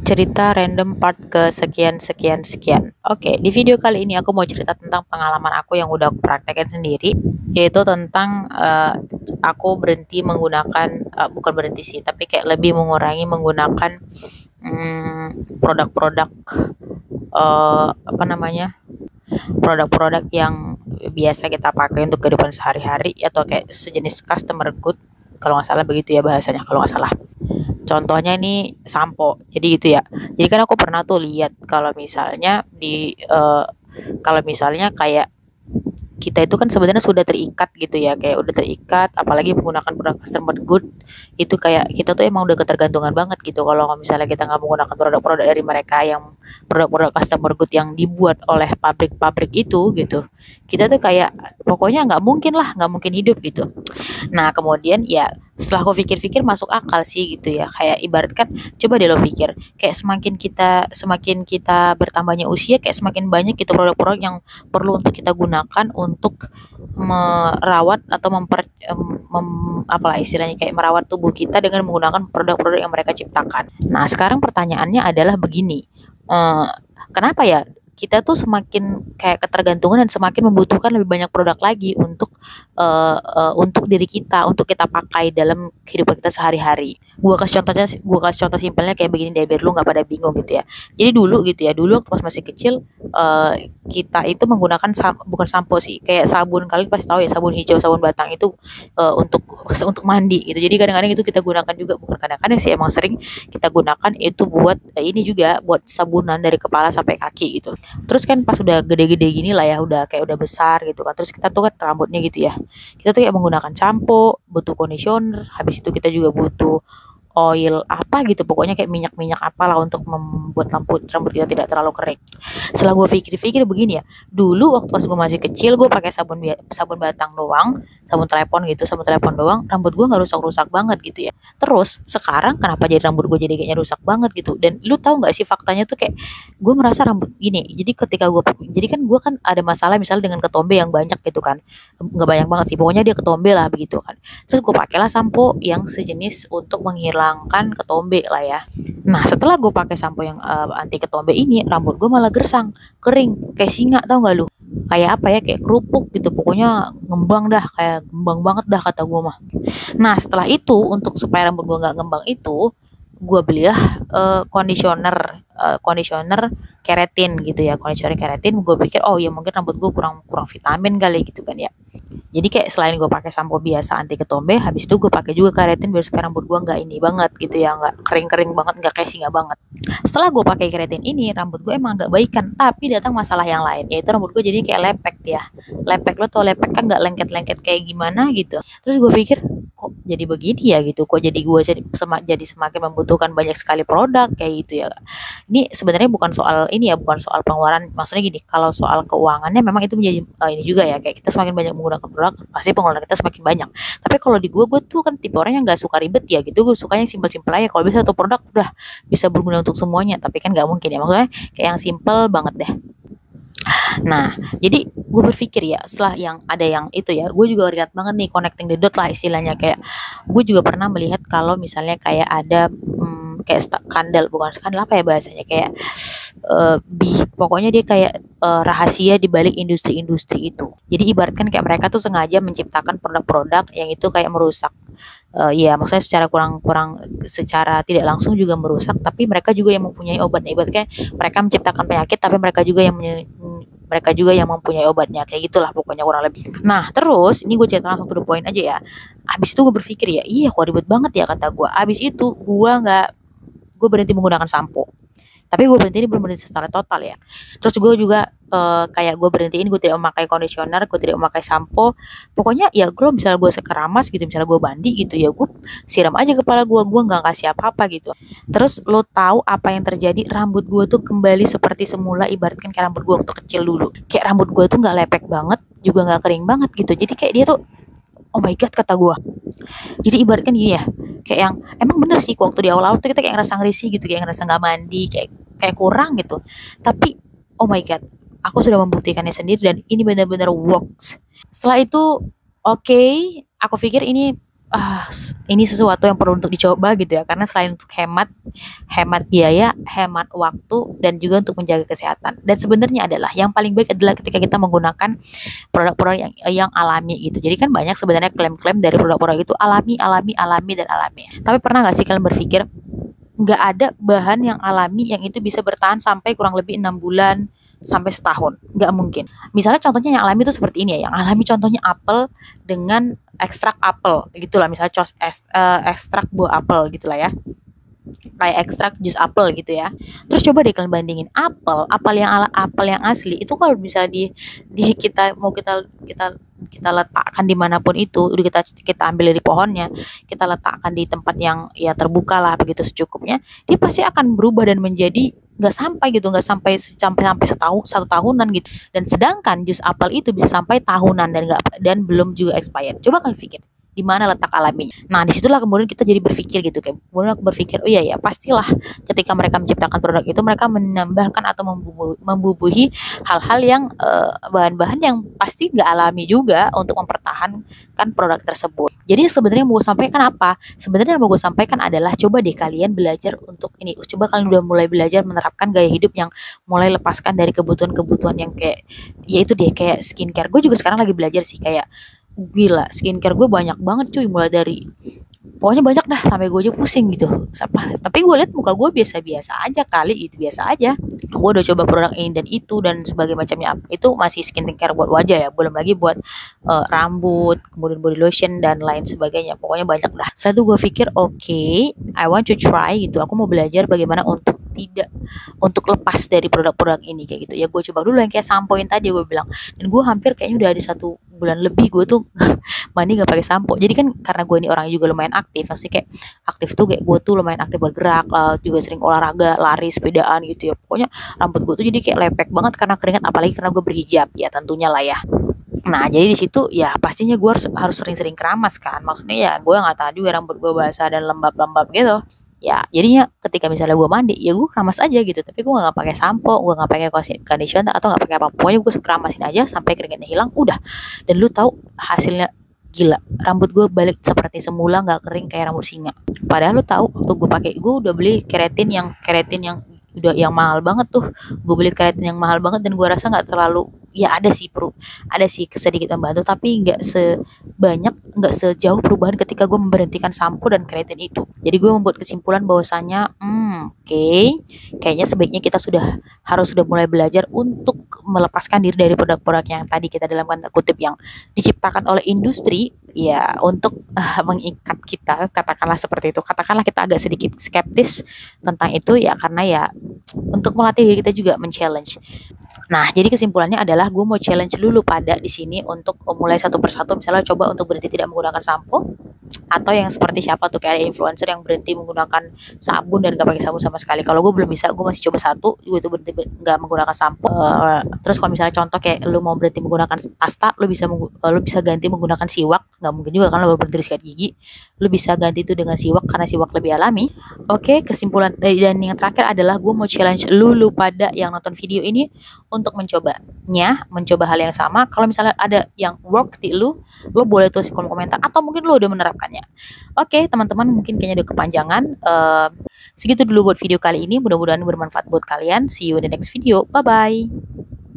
Cerita random part ke sekian sekian sekian. Oke, di video kali ini aku mau cerita tentang pengalaman aku yang udah aku praktekin sendiri, yaitu tentang aku berhenti menggunakan, bukan berhenti sih, tapi kayak lebih mengurangi menggunakan produk-produk, apa namanya, produk-produk yang biasa kita pakai untuk kehidupan sehari-hari atau kayak sejenis customer good, kalau nggak salah begitu ya bahasanya, kalau nggak salah. Contohnya ini sampo. Jadi gitu ya. Jadi kan aku pernah tuh lihat kalau misalnya kalau misalnya kayak kita itu kan sebenarnya sudah terikat gitu ya, kayak udah terikat, apalagi menggunakan produk customer good, itu kayak kita tuh emang udah ketergantungan banget gitu. Kalau misalnya kita nggak menggunakan produk-produk dari mereka, yang produk-produk customer good yang dibuat oleh pabrik-pabrik itu gitu, kita tuh kayak pokoknya nggak mungkin hidup gitu. Nah, kemudian ya setelah aku pikir-pikir masuk akal sih gitu ya. Kayak ibaratkan coba deh lo pikir, kayak semakin kita bertambahnya usia, kayak semakin banyak gitu produk-produk yang perlu untuk kita gunakan untuk merawat atau apalah istilahnya, kayak merawat tubuh kita dengan menggunakan produk-produk yang mereka ciptakan. Nah, sekarang pertanyaannya adalah begini. eh, Kenapa ya kita tuh semakin kayak ketergantungan dan semakin membutuhkan lebih banyak produk lagi untuk diri kita, untuk kita pakai dalam kehidupan kita sehari-hari. Gua kasih contoh simpelnya kayak begini deh, biar lu nggak pada bingung gitu ya. Jadi dulu gitu ya, dulu waktu pas masih kecil, kita itu menggunakan bukan sampo sih, kayak sabun, kalian pasti tahu ya, sabun hijau, sabun batang itu, untuk mandi gitu. Jadi kadang-kadang itu kita gunakan juga, bukan kadang-kadang sih, emang sering kita gunakan itu buat ini juga, buat sabunan dari kepala sampai kaki gitu. Terus kan pas udah gede-gede gini lah ya, udah kayak udah besar gitu kan. Terus kita tuh kan rambutnya gitu ya. Kita tuh kayak menggunakan sampo, butuh conditioner, habis itu kita juga butuh oil apa gitu, pokoknya kayak minyak-minyak apalah untuk membuat rambut kita tidak terlalu kering. Setelah gue pikir-pikir begini ya, dulu waktu pas gue masih kecil gue pakai sabun batang doang, sabun telepon doang, rambut gue nggak rusak-rusak banget gitu ya. Terus sekarang kenapa jadi rambut gue jadi kayaknya rusak banget gitu? Dan lu tahu nggak sih faktanya tuh, kayak gue merasa rambut gini. Jadi kan gue kan ada masalah misalnya dengan ketombe yang banyak gitu kan, nggak banyak banget sih, pokoknya dia ketombe lah begitu kan. Terus gue pakailah sampo yang sejenis untuk menghilangkan ketombe lah ya. Nah, setelah gue pakai sampo yang anti ketombe ini, rambut gue malah gersang, kering, kayak singa, tau gak lu? Kayak apa ya, kayak kerupuk gitu, pokoknya ngembang dah, kayak ngembang banget dah kata gue mah. Nah, setelah itu untuk supaya rambut gue nggak ngembang itu, gue belilah conditioner keratin gitu ya, conditioner keratin. Gue pikir oh ya mungkin rambut gue kurang kurang vitamin kali gitu kan ya. Jadi kayak selain gue pakai sampo biasa anti ketombe, habis itu gue pakai juga keratin biar supaya rambut gue nggak ini banget gitu ya, nggak kering-kering banget, nggak kayak singa banget. Setelah gue pakai keratin ini, rambut gue emang agak baikan, tapi datang masalah yang lain, yaitu rambut gue jadi kayak lepek ya. Lepek, lo tau lepek kan, nggak lengket-lengket kayak gimana gitu. Terus gue pikir kok jadi begini ya gitu, kok jadi semakin membutuhkan banyak sekali produk kayak gitu ya. Ini sebenarnya bukan soal ini ya, bukan soal pengeluaran, maksudnya gini, kalau soal keuangannya memang itu menjadi ini juga ya, kayak kita semakin banyak menggunakan produk pasti pengeluaran kita semakin banyak. Tapi kalau di gue tuh kan tipe orang yang nggak suka ribet ya gitu, gue sukanya simpel-simpel aja, kalau bisa satu produk udah bisa berguna untuk semuanya, tapi kan nggak mungkin ya, maksudnya kayak yang simpel banget deh. Nah, jadi gue berpikir ya, setelah yang ada yang itu ya, gue juga lihat banget nih, connecting the dot lah istilahnya, kayak gue juga pernah melihat kalau misalnya kayak ada kayak skandal, bukan skandal, apa ya bahasanya, kayak pokoknya dia kayak rahasia di balik industri-industri itu. Jadi ibaratkan kayak mereka tuh sengaja menciptakan produk-produk yang itu kayak merusak. Ya maksudnya secara secara tidak langsung juga merusak, tapi mereka juga yang mempunyai obat. Ibaratnya mereka menciptakan penyakit, tapi mereka juga yang mempunyai obatnya, kayak gitulah pokoknya kurang lebih. Nah, terus ini gue cerita langsung to the point aja ya. Abis itu gue berpikir ya, iya kok ribet banget ya kata gue. Abis itu gue berhenti menggunakan sampo. Tapi gue berhenti ini belum berhenti secara total ya. Terus gue juga kayak gue berhentiin, gue tidak memakai conditioner, gue tidak memakai sampo. Pokoknya ya kalau misalnya gue sekeramas gitu, misalnya gue mandi gitu ya, gue siram aja kepala gue nggak kasih apa-apa gitu. Terus lo tahu apa yang terjadi? Rambut gue tuh kembali seperti semula, ibaratkan kayak rambut gue waktu kecil dulu. Kayak rambut gue tuh nggak lepek banget, juga nggak kering banget gitu. Jadi kayak dia tuh, oh my god kata gue. Jadi ibaratkan gini ya, kayak yang emang bener sih waktu di awal-awal tuh kita kayak ngerasa ngerisi gitu, kayak ngerasa nggak mandi, kayak kurang gitu. Tapi oh my god, aku sudah membuktikannya sendiri dan ini benar-benar works. Setelah itu oke, aku pikir ini ini sesuatu yang perlu untuk dicoba gitu ya, karena selain untuk hemat hemat biaya, hemat waktu, dan juga untuk menjaga kesehatan. Dan sebenarnya adalah yang paling baik adalah ketika kita menggunakan produk-produk yang alami gitu. Jadi kan banyak sebenarnya klaim-klaim dari produk-produk itu alami, alami, alami, dan alami. Tapi pernah nggak sih kalian berpikir nggak ada bahan yang alami yang itu bisa bertahan sampai kurang lebih 6 bulan sampai setahun? Nggak mungkin. Misalnya contohnya yang alami itu seperti ini ya. Yang alami contohnya apel dengan ekstrak apel gitulah, misalnya ekstrak buah apel gitulah ya, kayak ekstrak jus apel gitu ya. Terus coba deh kalian bandingin apel yang asli itu kalau bisa di kita mau kita letakkan dimanapun itu, udah kita ambil dari pohonnya, kita letakkan di tempat yang ya terbuka lah begitu secukupnya, dia pasti akan berubah dan menjadi nggak sampai sampai satu tahunan gitu. Dan sedangkan jus apel itu bisa sampai tahunan dan belum juga expired. Coba kalian pikir di mana letak alaminya. Nah, disitulah kemudian kita jadi berpikir gitu, kayak kemudian aku berpikir, oh iya ya, pastilah ketika mereka menciptakan produk itu mereka menambahkan atau membubuhi hal-hal yang bahan-bahan yang pasti nggak alami juga untuk mempertahankan produk tersebut. Jadi sebenarnya mau gue sampaikan apa? Sebenarnya mau gue sampaikan adalah coba deh kalian belajar untuk ini. Coba kalian udah mulai belajar menerapkan gaya hidup yang mulai lepaskan dari kebutuhan-kebutuhan yang kayak yaitu deh kayak skincare. Gue juga sekarang lagi belajar sih, kayak gila skincare gue banyak banget cuy, mulai dari pokoknya banyak dah sampai gue aja pusing gitu. Tapi gue liat muka gue biasa-biasa aja kali, itu biasa aja. Gue udah coba produk ini dan itu dan sebagai macamnya, itu masih skincare buat wajah ya, belum lagi buat rambut, kemudian body lotion dan lain sebagainya. Pokoknya banyak dah. Setelah itu gue pikir okay, I want to try gitu, aku mau belajar bagaimana untuk lepas dari produk-produk ini kayak gitu ya. Gue coba dulu yang kayak sampo yang tadi gue bilang, dan gue hampir kayaknya udah ada 1 bulan lebih gue tuh mandi nggak pakai sampo. Jadi kan karena gue ini orangnya juga lumayan aktif, pasti kayak aktif tuh kayak gue tuh lumayan aktif bergerak, juga sering olahraga, lari, sepedaan gitu ya. Pokoknya rambut gue tuh jadi kayak lepek banget karena keringat, apalagi karena gue berhijab ya tentunya lah ya. Nah, jadi di situ ya pastinya gue harus sering-sering keramas kan. Maksudnya ya gue nggak tahu juga rambut gue basah dan lembab-lembab gitu. Ya, jadinya ketika misalnya gue mandi, ya gue keramas aja gitu. Tapi gue nggak pakai sampo, gue nggak pakai conditioner atau nggak pakai apa. Pokoknya gue keramasin aja sampai keringatnya hilang, udah. Dan lu tahu hasilnya gila, rambut gue balik seperti semula, nggak kering kayak rambut singa. Padahal lu tahu waktu gue udah beli keratin yang udah yang mahal banget tuh. Gue beli keratin yang mahal banget dan gue rasa nggak terlalu, ya ada sih sedikit membantu, tapi nggak sejauh perubahan ketika gue memberhentikan sampo dan keratin itu. Jadi gue membuat kesimpulan bahwasanya oke, kayaknya sebaiknya kita harus mulai belajar untuk melepaskan diri dari produk-produk yang tadi kita dalam tanda kutip yang diciptakan oleh industri ya, untuk mengikat kita, katakanlah seperti itu. Katakanlah kita agak sedikit skeptis tentang itu ya, karena ya untuk melatih diri kita juga men-challenge. Nah, jadi kesimpulannya adalah gue mau challenge dulu pada di sini untuk mulai satu persatu, misalnya coba untuk berhenti tidak menggunakan sampo, atau yang seperti siapa tuh kayak ada influencer yang berhenti menggunakan sabun dan gak pakai sabun sama sekali. Kalau gue belum bisa, gue masih coba satu, gue tuh berhenti gak menggunakan sampo. Terus kalau misalnya contoh kayak lu mau berhenti menggunakan pasta, lu bisa ganti menggunakan siwak. Gak mungkin juga kan lu baru berhenti sikat gigi, lu bisa ganti itu dengan siwak karena siwak lebih alami. Oke, kesimpulan dan yang terakhir adalah gue mau challenge lu pada yang nonton video ini untuk mencoba hal yang sama. Kalau misalnya ada yang work di lu boleh tulis di kolom komentar, atau mungkin lu udah menerapkannya. Oke, teman-teman, mungkin kayaknya udah kepanjangan. Segitu dulu buat video kali ini. Mudah-mudahan bermanfaat buat kalian. See you in the next video. Bye-bye.